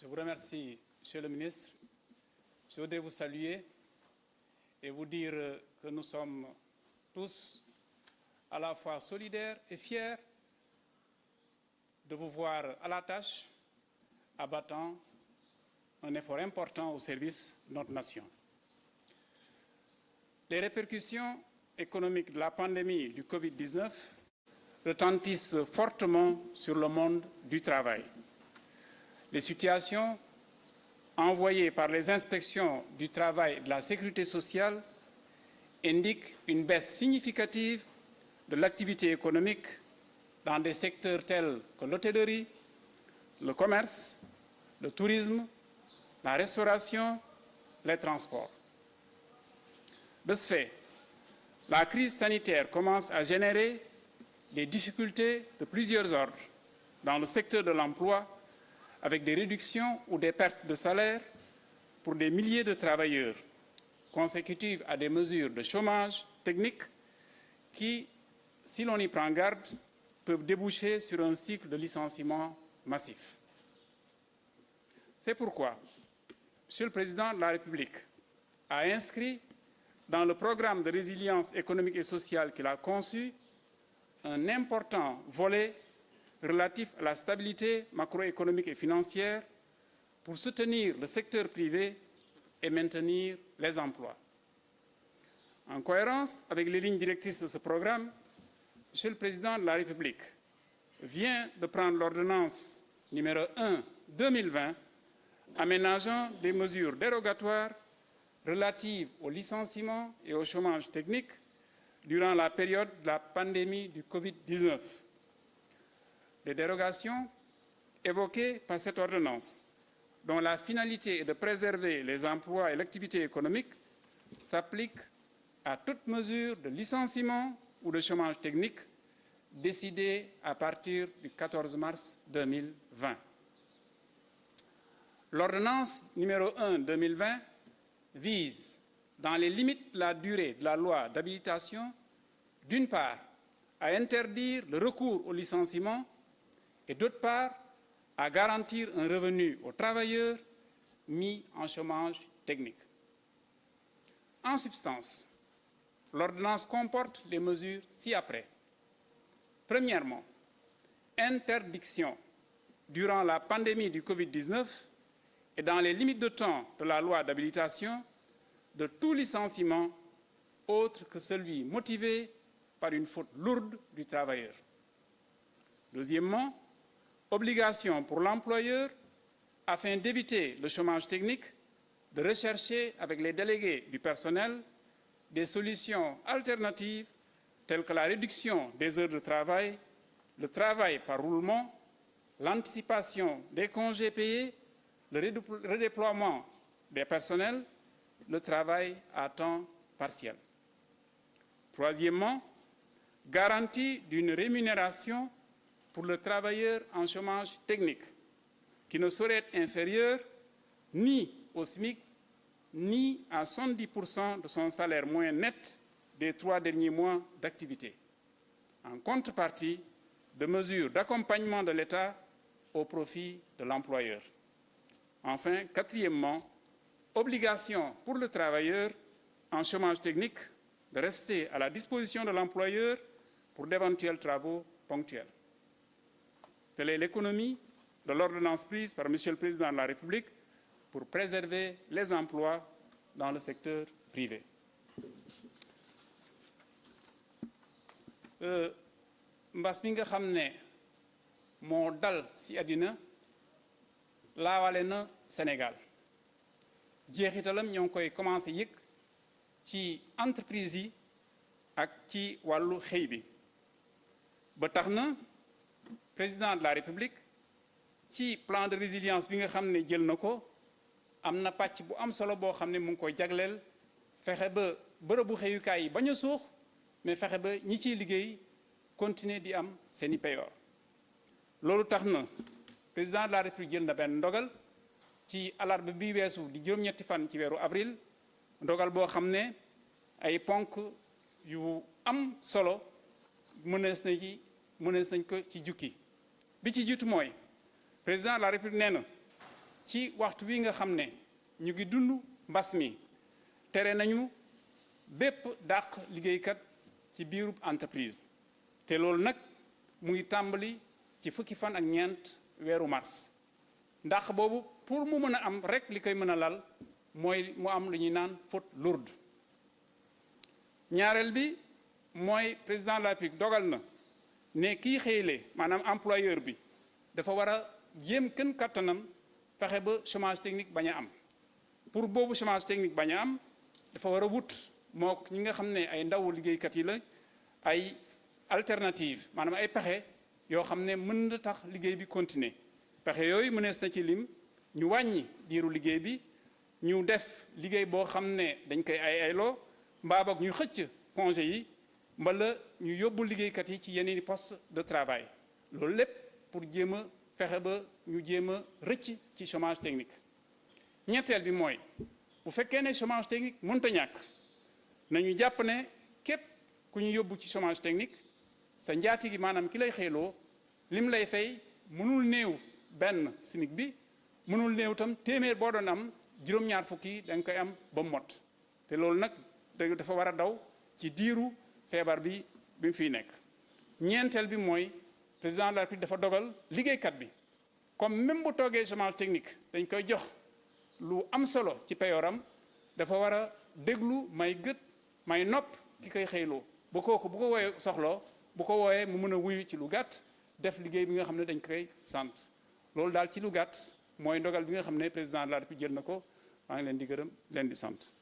Je vous remercie, Monsieur le ministre. Je voudrais vous saluer et vous dire que nous sommes tous à la fois solidaires et fiers de vous voir à la tâche, abattant un effort important au service de notre nation. Les répercussions économiques de la pandémie du Covid-19 retentissent fortement sur le monde du travail. Les situations envoyées par les inspections du travail et de la sécurité sociale indiquent une baisse significative de l'activité économique dans des secteurs tels que l'hôtellerie, le commerce, le tourisme, la restauration, les transports. De ce fait, la crise sanitaire commence à générer des difficultés de plusieurs ordres dans le secteur de l'emploi, avec des réductions ou des pertes de salaire pour des milliers de travailleurs, consécutives à des mesures de chômage technique qui, si l'on y prend garde, peuvent déboucher sur un cycle de licenciement massif. C'est pourquoi Monsieur le Président de la République a inscrit dans le programme de résilience économique et sociale qu'il a conçu un important volet relatif à la stabilité macroéconomique et financière pour soutenir le secteur privé et maintenir les emplois. En cohérence avec les lignes directrices de ce programme, Monsieur le Président de la République vient de prendre l'ordonnance numéro 1/2020 aménageant des mesures dérogatoires relatives au licenciement et au chômage technique durant la période de la pandémie du Covid-19. Les dérogations évoquées par cette ordonnance, dont la finalité est de préserver les emplois et l'activité économique, s'appliquent à toute mesure de licenciement ou de chômage technique décidée à partir du 14 mars 2020. L'ordonnance numéro 1/2020 vise, dans les limites de la durée de la loi d'habilitation, d'une part, à interdire le recours au licenciement et d'autre part, à garantir un revenu aux travailleurs mis en chômage technique. En substance, l'ordonnance comporte les mesures ci-après. Premièrement, interdiction durant la pandémie du Covid-19 et dans les limites de temps de la loi d'habilitation de tout licenciement autre que celui motivé par une faute lourde du travailleur. Deuxièmement, obligation pour l'employeur, afin d'éviter le chômage technique, de rechercher avec les délégués du personnel des solutions alternatives telles que la réduction des heures de travail, le travail par roulement, l'anticipation des congés payés, le redéploiement des personnels, le travail à temps partiel. Troisièmement, garantie d'une rémunération pour le travailleur en chômage technique, qui ne saurait être inférieur ni au SMIC, ni à 70% de son salaire moyen net des 3 derniers mois d'activité, en contrepartie de mesures d'accompagnement de l'État au profit de l'employeur. Enfin, quatrièmement, obligation pour le travailleur en chômage technique de rester à la disposition de l'employeur pour d'éventuels travaux ponctuels. Telle est l'économie de l'ordonnance prise par Monsieur le Président de la République pour préserver les emplois dans le secteur privé. Mbas mi nga xam ne moo dal ci àddina laawale na Sénégal jeexitalam ñoo ngi koy commencé yëg ci entreprise yi ak ci wàllu xëy bi ba tax na président de la République ci plan de résilience bi nga xam ne jël na ko am na pàcc bu am solo boo xam ne mu ngi koy jagleel fexe ba bërëbu xëyukaay yi bañ a suux mais fexe ba ñi ciy liggéey continuer di am seeni payoor loolu tax na président de la République jël na benn ndogal ci alarba bi weesu di juróom-ñetti fan ci weeru avril ndogal boo xam ne ay ponk yu am solo mënees nañ ko ci jukki bi ci jiitu mooy président de la République nee na ci waxtu wi nga xam ne ñu ngi dund mbas mi tere nañu bépp dàq liggéeykat ci biirub entreprise te loolu nag mu ngi tàmbali ci fukki fan ak ñeent weeru mars ndax boobu pour mu mën a am rek li koy mën a lal mooy mu am lu ñuy naan faute lourde. ñaareel bi mooy président de la République dogal na ne kii xëyle maanaam employeur bi dafa war a jéem kën kattanam fexe ba chômage technique bañ a am. pour boobu chômage technique bañ a am dafa war a wut moo ñi nga xam ne ay ndaw liggéeykat yi la ay alternative maanaam ay pexe yoo xam ne mën na tax liggéey bi continuer pexe yooyu mënees na ci lim ñu wàññi diiru liggéey bi ñu def liggéey boo xam ne dañ koy ayloo mbaa boog ñu xëcc congé yi mbala ñu yóbbu liggéeykat yi ci yeneen i poste de travail loolu lépp pour jéem a fexe ba ñu jéem a rëcc ci chômage technique. ñetteel bi mooy bu fekkee ne chômage technique mënta ñàkk nañu jàpp ne képp ku ñu yóbbu ci chômage technique sa njaati gi maanaam ki lay xeeloo lim lay fay mënul néew benn SMIC bi mënul néew tam téeméer boo doon am juróom-ñaar fukki da nga koy am ba mot te loolu nag dafa war a daw ci diiru feebar bi mu fiy nekk. ñeenteel bi mooy président de la République dafa dogal liggéeykat bi comme même bu toogee chômage technique dañ koy jox lu am solo ci peyooram dafa war a déglu may gët may nopp ki koy xëyloo bu kooku bu ko wooyee soxloo bu ko wooyee mu mën a wuyu ci lu gàtt def liggéey bi nga xam ne dañ koy sant loolu daal ci lu gàtt mooy ndogal bi nga xam ne président de la République jël na ko maa ngi leen di gërëm leen di sant.